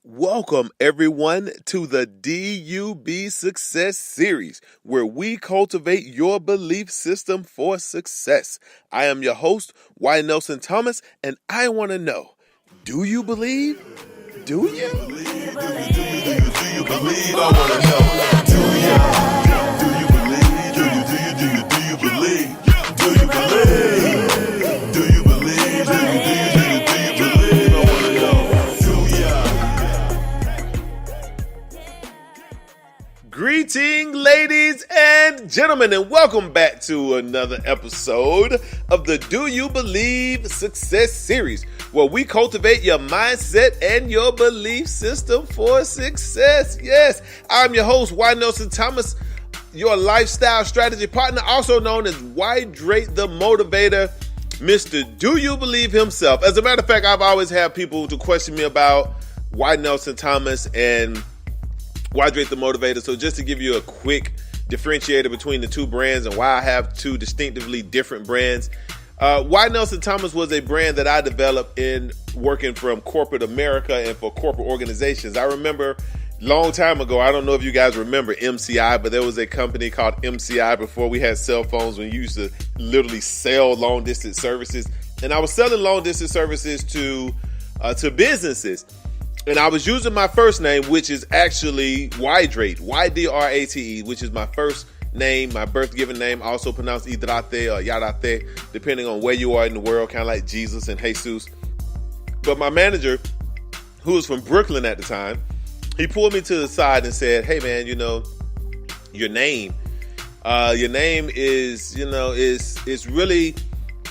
Welcome, everyone, to the DUB Success Series, where we cultivate your belief system for success. I am your host, Y. Nelson Thomas, and I want to know, do you believe? Do you? Do you believe? I want to know. Do you believe? Do you believe? Do you believe? Do you believe? Do you believe? I want to know. Do ya? Greeting, ladies and gentlemen, and welcome back to another episode of the Do You Believe Success Series, where we cultivate your mindset and your belief system for success. Yes, I'm your host, Y. Nelson Thomas, your lifestyle strategy partner, also known as Ydrate the Motivator, Mr. Do You Believe himself. As a matter of fact, I've always had people to question me about Y. Nelson Thomas and Ydrate the Motivator. So just to give you a quick differentiator between the two brands and why I have two distinctively different brands. Y. Nelson Thomas was a brand that I developed in working from corporate America and for corporate organizations. I remember long time ago, I don't know if you guys remember MCI, but there was a company called MCI before we had cell phones, when you used to literally sell long distance services. And I was selling long distance services to businesses. And I was using my first name, which is actually Ydrate, Ydrate, which is my first name, my birth given name, also pronounced Ydrate or Ydrate, depending on where you are in the world, kind of like Jesus and Jesus. But my manager, who was from Brooklyn at the time, he pulled me to the side and said, "Hey man, you know, your name is really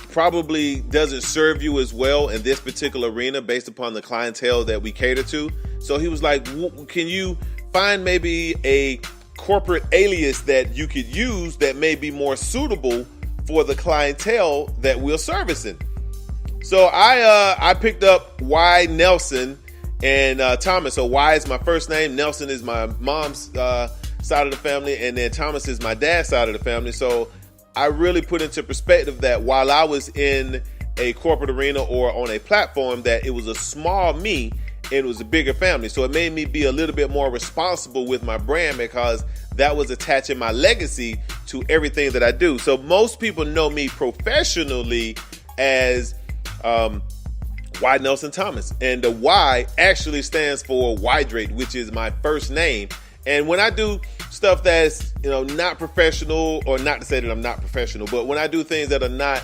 probably doesn't serve you as well in this particular arena based upon the clientele that we cater to." So he was like, "Can you find maybe a corporate alias that you could use that may be more suitable for the clientele that we're servicing?" So I picked up Y. Nelson and Thomas. So Y is my first name, Nelson is my mom's side of the family, and then Thomas is my dad's side of the family. So I really put into perspective that while I was in a corporate arena or on a platform, that it was a small me and it was a bigger family. So it made me be a little bit more responsible with my brand, because that was attaching my legacy to everything that I do. So most people know me professionally as Y. Nelson Thomas. And the Y actually stands for Ydrate, which is my first name. And when I do stuff that's, not professional, or not to say that I'm not professional, but when I do things that are not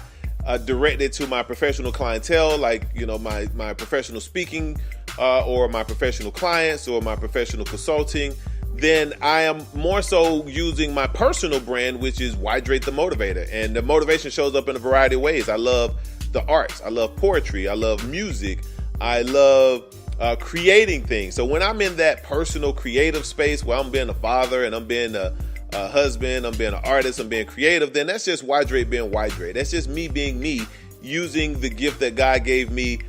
directed to my professional clientele, like, my professional speaking or my professional clients or my professional consulting, then I am more so using my personal brand, which is Ydrate the Motivator. And the motivation shows up in a variety of ways. I love the arts. I love poetry. I love music. I love creating things. So when I'm in that personal creative space where I'm being a father and I'm being a husband, I'm being an artist, I'm being creative, then that's just Ydrate being Ydrate. That's just me being me, using the gift that God gave me,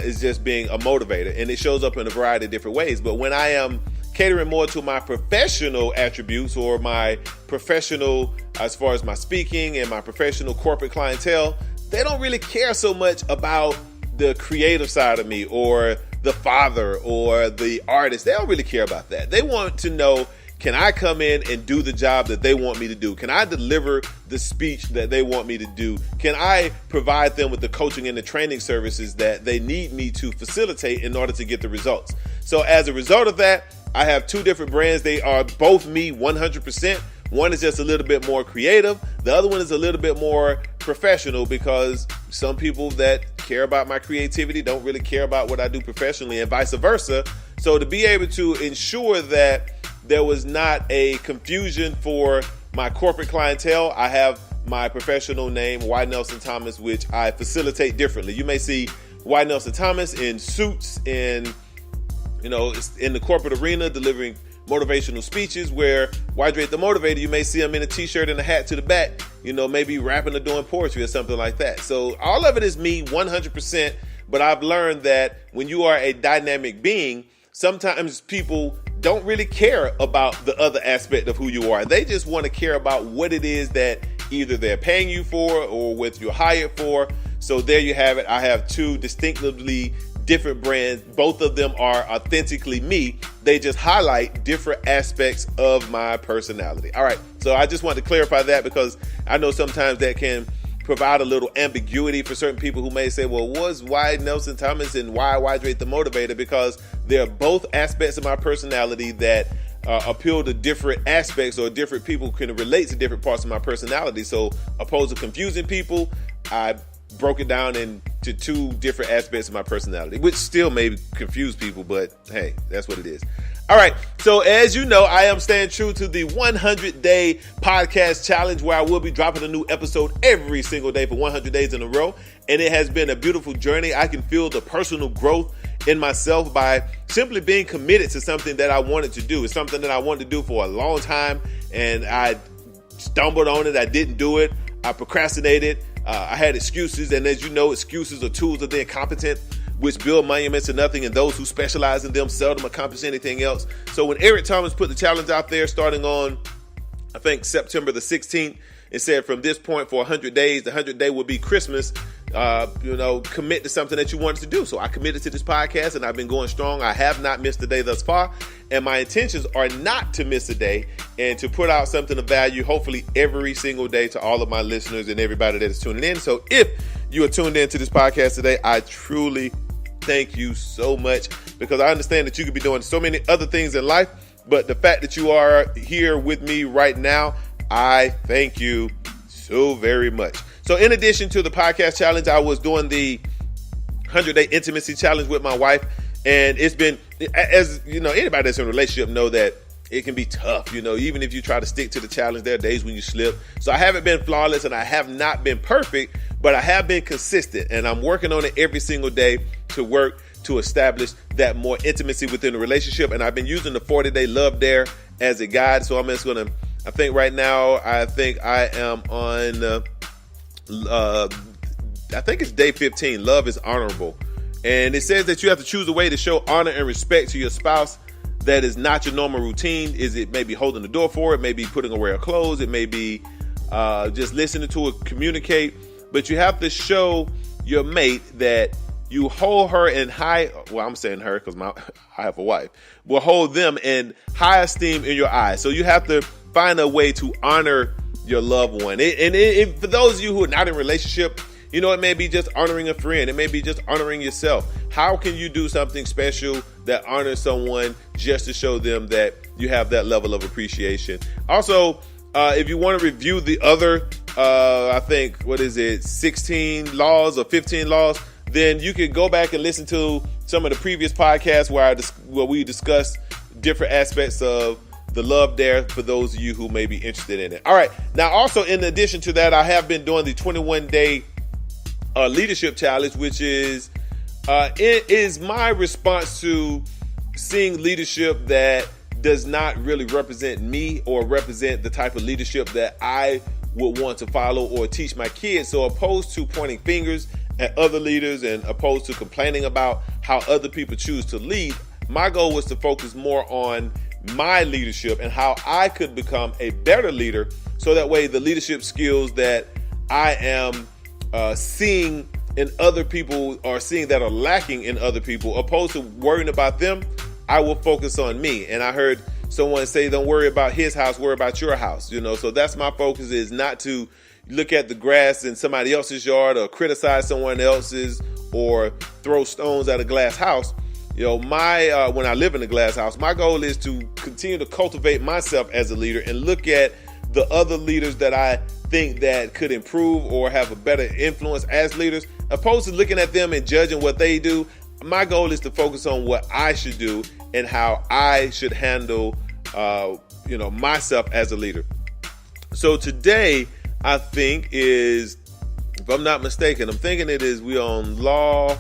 is just being a motivator. And it shows up in a variety of different ways. But when I am catering more to my professional attributes, or my professional, as far as my speaking and my professional corporate clientele, they don't really care so much about the creative side of me, or the father, or the artist. They don't really care about that. They want to know, can I come in and do the job that they want me to do? Can I deliver the speech that they want me to do? Can I provide them with the coaching and the training services that they need me to facilitate in order to get the results? So as a result of that, I have two different brands. They are both me 100%. One is just a little bit more creative. The other one is a little bit more professional, because some people that care about my creativity don't really care about what I do professionally, and vice versa. So to be able to ensure that there was not a confusion for my corporate clientele, I have my professional name, Y. Nelson Thomas, which I facilitate differently. You may see Y. Nelson Thomas in suits, in the corporate arena delivering motivational speeches, where Ydrate the Motivator, you may see him in a t-shirt and a hat to the back, maybe rapping or doing poetry or something like that. So all of it is me 100%, but I've learned that when you are a dynamic being, sometimes people don't really care about the other aspect of who you are. They just want to care about what it is that either they're paying you for or what you're hired for. So there you have it. I have two distinctively different brands. Both of them are authentically me. They just highlight different aspects of my personality. All right, so I just want to clarify that because I know sometimes that can provide a little ambiguity for certain people who may say, well, why Nelson Thomas and why Ydrate the Motivator? Because they're both aspects of my personality that appeal to different aspects, or different people can relate to different parts of my personality. So opposed to confusing people, I broke it down into two different aspects of my personality, which still may confuse people, but hey, that's what it is. All right, so as you know, I am staying true to the 100-day podcast challenge, where I will be dropping a new episode every single day for 100 days in a row. And it has been a beautiful journey. I can feel the personal growth in myself by simply being committed to something that I wanted to do. It's something that I wanted to do for a long time, and I stumbled on it. I didn't do it. I procrastinated. I had excuses, and as you know, excuses are tools of the incompetent, which build monuments to nothing, and those who specialize in them seldom accomplish anything else. So when Eric Thomas put the challenge out there starting on, I think, September the 16th, it said from this point for 100 days, the 100th day will be Christmas, commit to something that you wanted to do. So I committed to this podcast, and I've been going strong. I have not missed a day thus far, and my intentions are not to miss a day and to put out something of value, hopefully every single day, to all of my listeners and everybody that is tuning in. So if you are tuned in to this podcast today, I truly thank you so much, because I understand that you could be doing so many other things in life, but the fact that you are here with me right now, I thank you so very much. So in addition to the podcast challenge, I was doing the 100-day intimacy challenge with my wife, and it's been, as you know, anybody that's in a relationship know that it can be tough. Even if you try to stick to the challenge, there are days when you slip. So I haven't been flawless, and I have not been perfect, but I have been consistent, and I'm working on it every single day to work to establish that more intimacy within the relationship. And I've been using the 40-day Love Dare as a guide. So I'm just going to, I think right now, I am on, I think it's day 15. Love is honorable. And it says that you have to choose a way to show honor and respect to your spouse that is not your normal routine. It may be holding the door for it, may be putting away her clothes, it may be just listening to her communicate. But you have to show your mate that you hold her in high, well, I'm saying her because I have a wife, will hold them in high esteem in your eyes. So you have to find a way to honor your loved one. And for those of you who are not in a relationship, it may be just honoring a friend. It may be just honoring yourself. How can you do something special that honors someone just to show them that you have that level of appreciation? Also, if you want to review the other, 16 laws or 15 laws, then you can go back and listen to some of the previous podcasts where we discuss different aspects of the Love Dare for those of you who may be interested in it. All right. Now, also, in addition to that, I have been doing the 21-day leadership challenge, which is it is my response to seeing leadership that does not really represent me or represent the type of leadership that I would want to follow or teach my kids. So opposed to pointing fingers at other leaders and opposed to complaining about how other people choose to lead, my goal was to focus more on my leadership and how I could become a better leader, so that way the leadership skills that I am seeing in other people or seeing that are lacking in other people, opposed to worrying about them, I will focus on me. And I heard someone say, don't worry about his house, worry about your house. So that's my focus, is not to look at the grass in somebody else's yard or criticize someone else's or throw stones at a glass house. When I live in a glass house, my goal is to continue to cultivate myself as a leader and look at the other leaders that I think that could improve or have a better influence as leaders, opposed to looking at them and judging what they do. My goal is to focus on what I should do and how I should handle, myself as a leader. So today, I think is, if I'm not mistaken, we're on law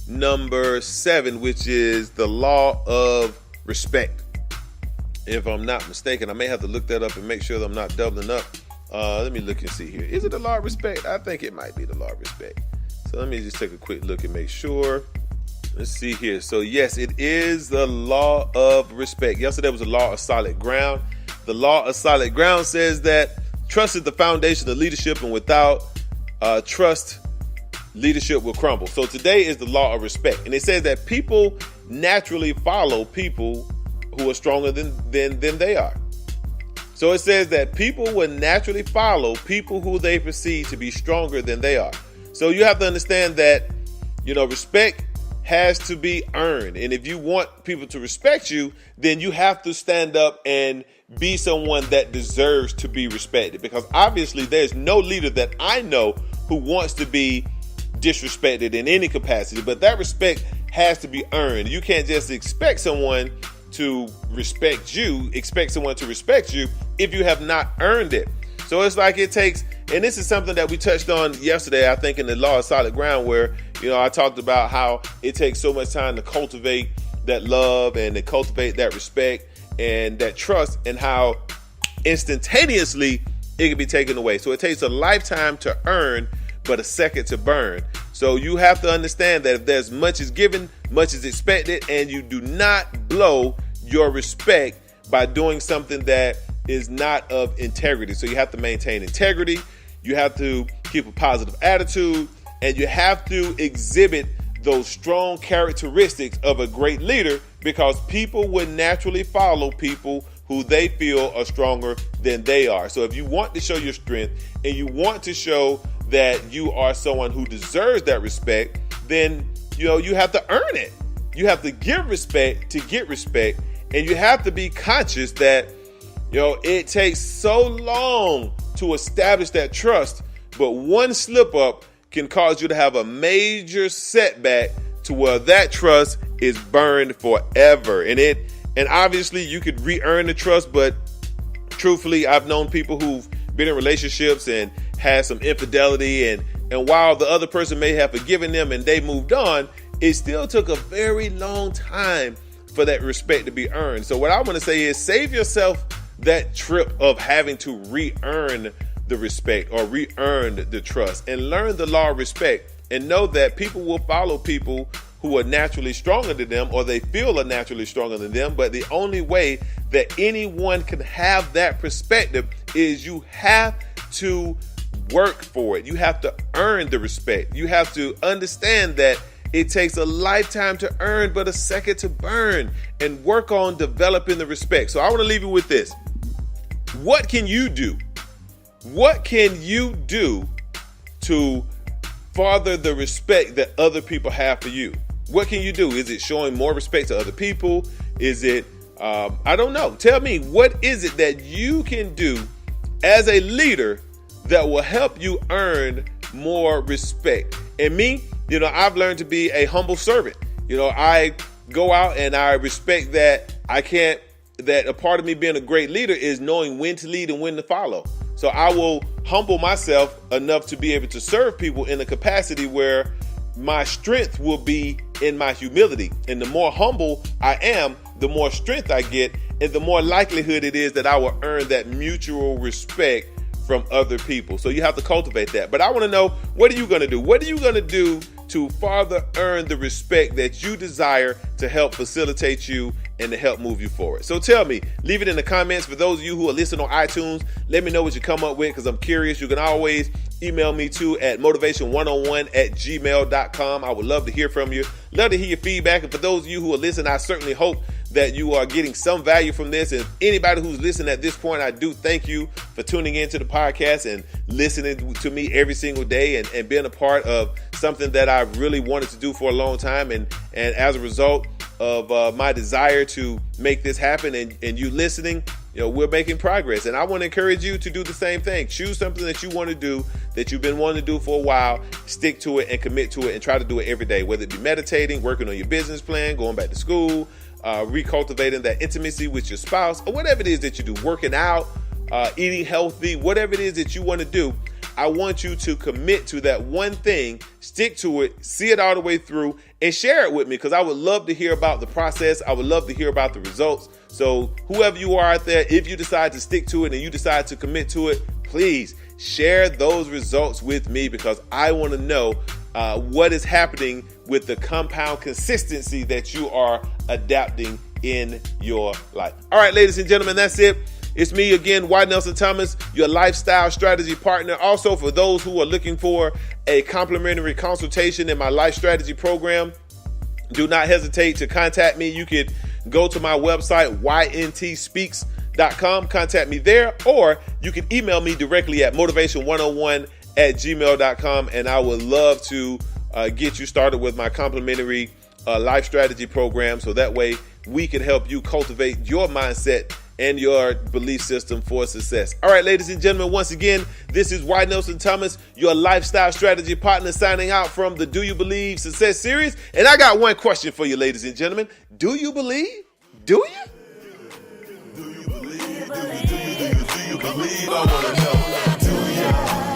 number 7, which is the law of respect. If I'm not mistaken, I may have to look that up and make sure that I'm not doubling up. Let me look and see here. Is it the law of respect? I think it might be the law of respect. So let me just take a quick look and make sure. Let's see here. So yes, it is the law of respect. Yesterday was the law of solid ground. The law of solid ground says that trust is the foundation of leadership, and without trust, leadership will crumble. So today is the law of respect. And it says that people naturally follow people who are stronger than they are. So it says that people will naturally follow people who they perceive to be stronger than they are. So you have to understand that, respect has to be earned. And if you want people to respect you, then you have to stand up and be someone that deserves to be respected. Because obviously there's no leader that I know who wants to be disrespected in any capacity, but that respect has to be earned. You can't just expect someone to respect you if you have not earned it. So it's like it takes, and this is something that we touched on yesterday, I think, in the Law of Solid Ground, where, I talked about how it takes so much time to cultivate that love and to cultivate that respect and that trust, and how instantaneously it can be taken away. So it takes a lifetime to earn, but a second to burn. So you have to understand that if there's much is given, much is expected, and you do not blow your respect by doing something that is not of integrity. So you have to maintain integrity, you have to keep a positive attitude, and you have to exhibit those strong characteristics of a great leader, because people would naturally follow people who they feel are stronger than they are. So if you want to show your strength and you want to show that you are someone who deserves that respect, then you have to earn it. You have to give respect to get respect, and you have to be conscious that it takes so long to establish that trust, but one slip up can cause you to have a major setback to where that trust is burned forever. And obviously you could re-earn the trust, but truthfully, I've known people who've been in relationships and had some infidelity, and while the other person may have forgiven them and they moved on, it still took a very long time for that respect to be earned. So what I want to say is, save yourself that trip of having to re-earn the respect or re-earn the trust, and learn the law of respect, and know that people will follow people who are naturally stronger than them, or they feel are naturally stronger than them. But the only way that anyone can have that perspective is you have to work for it. You have to earn the respect. You have to understand that it takes a lifetime to earn, but a second to burn, and work on developing the respect. So I want to leave you with this. What can you do? What can you do to further the respect that other people have for you? What can you do? Is it showing more respect to other people? Is it, I don't know. Tell me, what is it that you can do as a leader that will help you earn more respect? And me, I've learned to be a humble servant. I go out and I respect that that a part of me being a great leader is knowing when to lead and when to follow. So I will humble myself enough to be able to serve people in a capacity where my strength will be in my humility. And the more humble I am, the more strength I get, and the more likelihood it is that I will earn that mutual respect from other people. So you have to cultivate that. But I want to know, what are you going to do? What are you going to do to further earn the respect that you desire to help facilitate you and to help move you forward? So tell me, leave it in the comments. For those of you who are listening on iTunes, let me know what you come up with, because I'm curious. You can always email me too at motivation101@gmail.com. I would love to hear from you. Love to hear your feedback. And for those of you who are listening, I certainly hope that you are getting some value from this. And anybody who's listening at this point, I do thank you for tuning into the podcast and listening to me every single day, and being a part of something that I really wanted to do for a long time. And as a result of my desire to make this happen, and you listening, we're making progress. And I want to encourage you to do the same thing. Choose something that you want to do, that you've been wanting to do for a while. Stick to it and commit to it, and try to do it every day, whether it be meditating, working on your business plan, going back to school, recultivating that intimacy with your spouse, or whatever it is that you do, working out, eating healthy, whatever it is that you want to do. I want you to commit to that one thing, stick to it, see it all the way through, and share it with me, because I would love to hear about the process. I would love to hear about the results. So whoever you are out there, if you decide to stick to it and you decide to commit to it, please share those results with me, because I want to know what is happening with the compound consistency that you are adapting in your life. All right, ladies and gentlemen, that's it. It's me again, White Nelson Thomas, your lifestyle strategy partner. Also, for those who are looking for a complimentary consultation in my life strategy program, do not hesitate to contact me. You could go to my website, yntspeaks.com, contact me there, or you can email me directly at motivation101@gmail.com, and I would love to get you started with my complimentary life strategy program, so that way we can help you cultivate your mindset and your belief system for success. All right, ladies and gentlemen, once again, this is Y. Nelson Thomas, your lifestyle strategy partner, signing out from the Do You Believe Success series. And I got one question for you, ladies and gentlemen. Do you believe? Do you? Do you believe? Do you believe? Do you believe? I wanna know. Do you?